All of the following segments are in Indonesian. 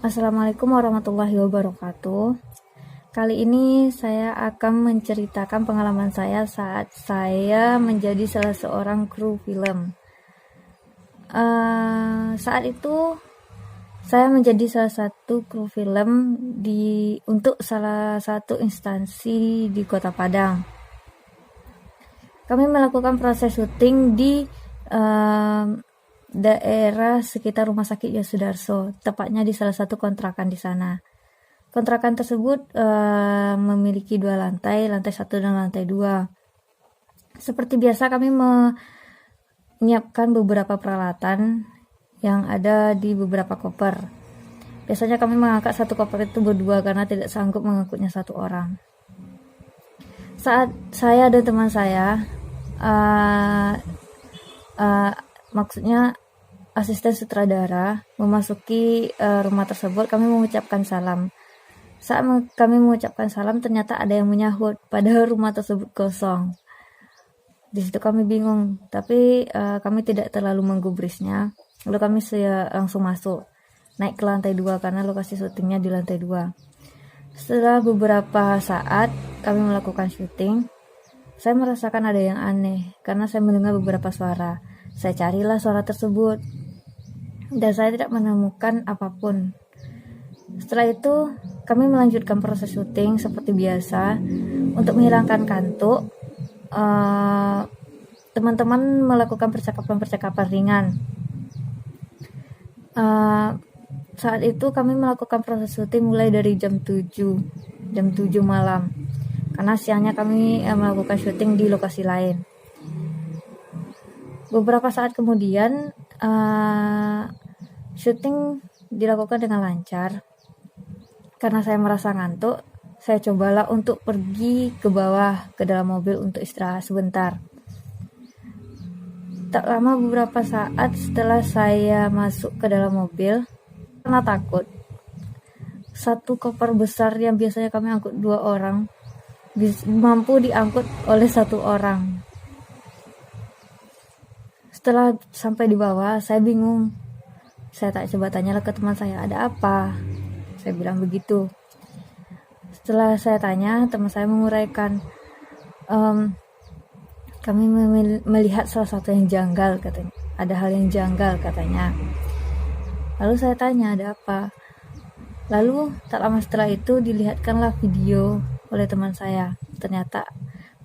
Assalamualaikum warahmatullahi wabarakatuh. Kali ini saya akan menceritakan pengalaman saya saat saya menjadi salah seorang kru film. Saat itu saya menjadi salah satu kru film untuk salah satu instansi di Kota Padang. Kami melakukan proses syuting di daerah sekitar Rumah Sakit Yosudarso, tepatnya di salah satu kontrakan di sana. Kontrakan tersebut memiliki 2 lantai 1 dan lantai 2. Seperti biasa kami menyiapkan beberapa peralatan yang ada di beberapa koper. Biasanya kami mengangkat satu koper itu berdua karena tidak sanggup mengangkutnya satu orang. Saat saya dan teman saya, maksudnya asisten sutradara, memasuki rumah tersebut, kami mengucapkan salam. Saat kami mengucapkan salam, ternyata ada yang menyahut, padahal rumah tersebut kosong. Di situ kami bingung, tapi kami tidak terlalu menggubrisnya. Lalu kami langsung masuk, naik ke lantai 2 karena lokasi syutingnya di lantai 2. Setelah beberapa saat kami melakukan syuting, saya merasakan ada yang aneh karena saya mendengar beberapa suara. Saya carilah suara tersebut dan saya tidak menemukan apapun. Setelah itu kami melanjutkan proses syuting seperti biasa. Untuk menghilangkan kantuk, teman-teman melakukan percakapan-percakapan ringan. Saat itu kami melakukan proses syuting mulai dari jam 7 malam, karena siangnya kami melakukan syuting di lokasi lain. Beberapa saat kemudian syuting dilakukan dengan lancar. Karena saya merasa ngantuk, saya cobalah untuk pergi ke bawah ke dalam mobil untuk istirahat sebentar. Tak lama beberapa saat setelah saya masuk ke dalam mobil, karena takut, satu koper besar yang biasanya kami angkut 2 orang mampu diangkut oleh 1 orang. Setelah sampai di bawah, saya bingung. Saya tak coba tanyalah ke teman saya, ada apa? Saya bilang begitu. Setelah saya tanya, teman saya menguraikan, kami melihat salah satu yang janggal, katanya. Ada hal yang janggal, katanya. Lalu saya tanya, ada apa? Lalu tak lama setelah itu dilihatkanlah video oleh teman saya. Ternyata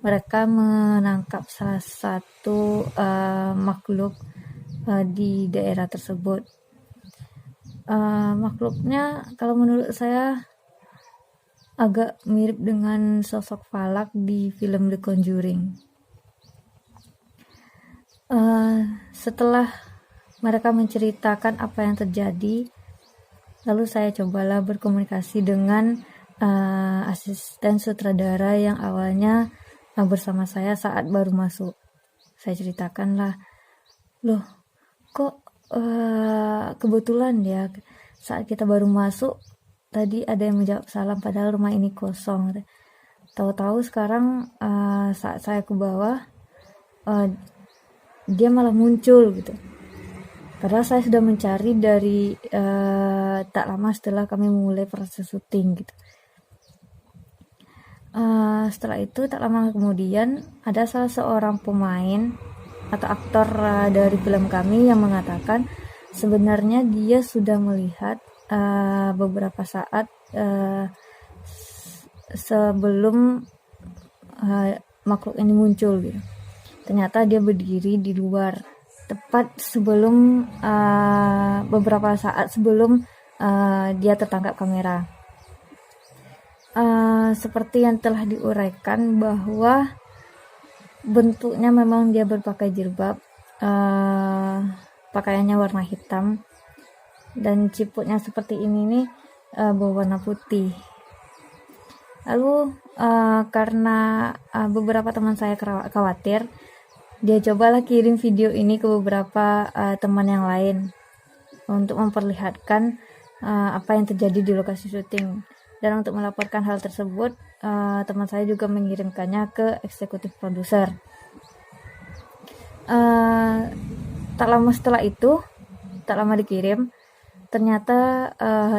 mereka menangkap salah satu makhluk di daerah tersebut. Makhluknya kalau menurut saya agak mirip dengan sosok Falak di film The Conjuring. Setelah mereka menceritakan apa yang terjadi, lalu saya cobalah berkomunikasi dengan asisten sutradara yang awalnya bersama saya saat baru masuk. Saya ceritakanlah, loh kok kebetulan ya saat kita baru masuk tadi ada yang menjawab salam padahal rumah ini kosong. Tahu-tahu sekarang saat saya ke bawah dia malah muncul gitu. Padahal saya sudah mencari dari tak lama setelah kami memulai proses syuting gitu. Setelah itu tak lama kemudian ada salah seorang pemain atau aktor dari film kami yang mengatakan sebenarnya dia sudah melihat beberapa saat sebelum makhluk ini muncul gitu. Ternyata dia berdiri di luar tepat sebelum beberapa saat sebelum dia tertangkap kamera. Seperti yang telah diuraikan bahwa bentuknya memang dia berpakai jilbab, pakaiannya warna hitam dan ciputnya seperti ini nih berwarna putih. Lalu karena beberapa teman saya khawatir, dia cobalah kirim video ini ke beberapa teman yang lain untuk memperlihatkan apa yang terjadi di lokasi syuting. Dan untuk melaporkan hal tersebut, teman saya juga mengirimkannya ke eksekutif produser. Tak lama setelah itu, tak lama dikirim, ternyata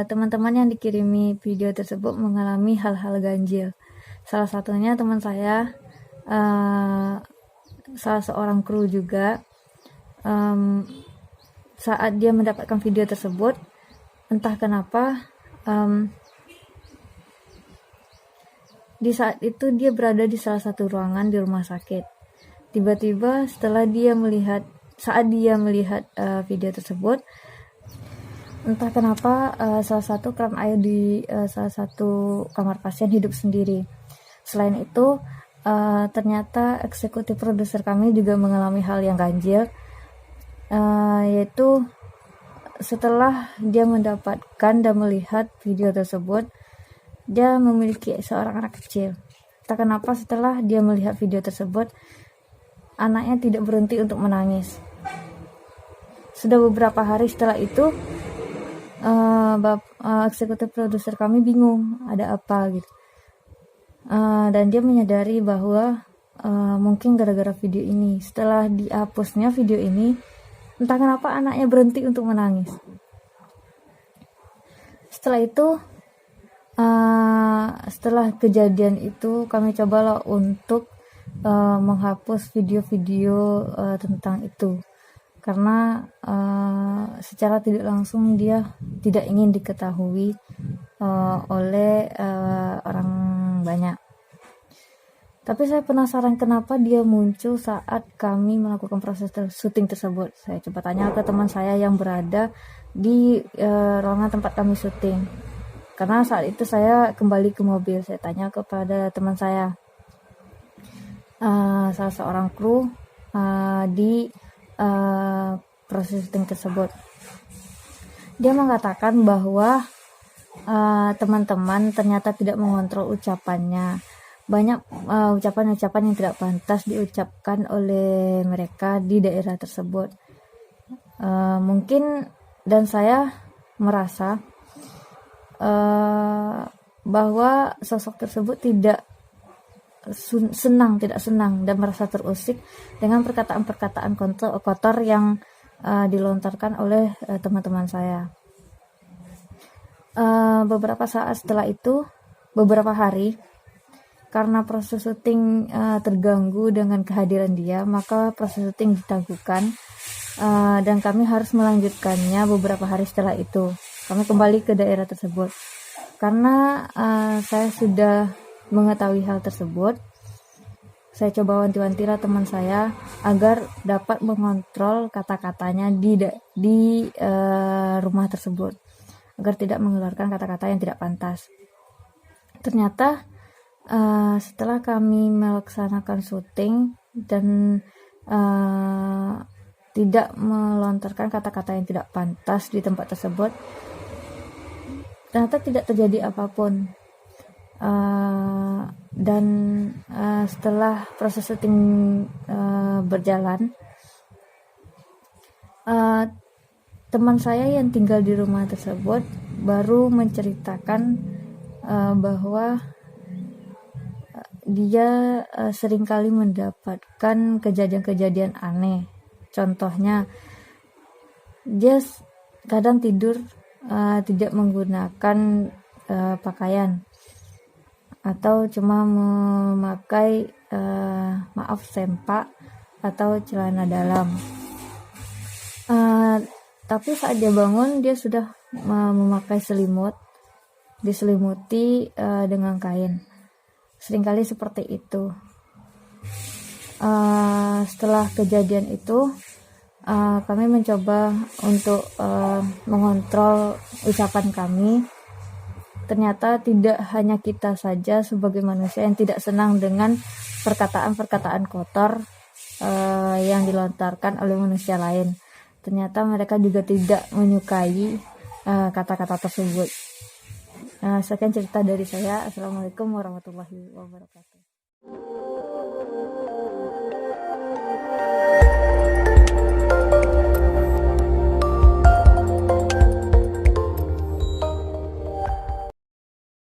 teman-teman yang dikirimi video tersebut mengalami hal-hal ganjil. Salah satunya teman saya, salah seorang kru juga, saat dia mendapatkan video tersebut, entah kenapa di saat itu dia berada di salah satu ruangan di rumah sakit. Tiba-tiba saat dia melihat video tersebut, entah kenapa salah satu keran air di salah satu kamar pasien hidup sendiri. Selain itu, ternyata eksekutif produser kami juga mengalami hal yang ganjil, yaitu setelah dia mendapatkan dan melihat video tersebut, dia memiliki seorang anak kecil. Entah kenapa setelah dia melihat video tersebut, anaknya tidak berhenti untuk menangis. Sudah beberapa hari setelah itu, eksekutif produser kami bingung ada apa gitu. Dan dia menyadari bahwa mungkin gara-gara video ini. Setelah dihapusnya video ini, entah kenapa anaknya berhenti untuk menangis. Setelah itu, setelah kejadian itu, kami cobalah untuk menghapus video-video tentang itu, karena secara tidak langsung dia tidak ingin diketahui oleh orang banyak. Tapi saya penasaran kenapa dia muncul saat kami melakukan proses syuting tersebut. Saya coba tanya ke teman saya yang berada di ruangan tempat kami syuting. Karena saat itu saya kembali ke mobil. Saya tanya kepada teman saya, salah seorang kru di proses syuting tersebut. Dia mengatakan bahwa teman-teman ternyata tidak mengontrol ucapannya. Banyak ucapan-ucapan yang tidak pantas diucapkan oleh mereka di daerah tersebut. Mungkin, dan saya merasa bahwa sosok tersebut tidak senang dan merasa terusik dengan perkataan-perkataan kotor yang dilontarkan oleh teman-teman saya. Beberapa saat setelah itu, beberapa hari, karena proses syuting terganggu dengan kehadiran dia, maka proses syuting ditangguhkan dan kami harus melanjutkannya beberapa hari setelah itu. Kami kembali ke daerah tersebut. Karena saya sudah mengetahui hal tersebut, saya coba wanti-wantilah teman saya agar dapat mengontrol kata-katanya di rumah tersebut, agar tidak mengeluarkan kata-kata yang tidak pantas. Ternyata setelah kami melaksanakan syuting dan tidak melontarkan kata-kata yang tidak pantas di tempat tersebut, ternyata tidak terjadi apapun. Dan setelah proses syuting berjalan, teman saya yang tinggal di rumah tersebut baru menceritakan bahwa dia seringkali mendapatkan kejadian-kejadian aneh. Contohnya, dia kadang tidur tidak menggunakan pakaian, atau cuma memakai sempak atau celana dalam. Tapi saat dia bangun, dia sudah memakai selimut, diselimuti dengan kain. Seringkali seperti itu. Setelah kejadian itu, kami mencoba untuk mengontrol ucapan kami. Ternyata tidak hanya kita saja sebagai manusia yang tidak senang dengan perkataan-perkataan kotor yang dilontarkan oleh manusia lain. Ternyata mereka juga tidak menyukai kata-kata tersebut. Sekian cerita dari saya. Assalamualaikum warahmatullahi wabarakatuh.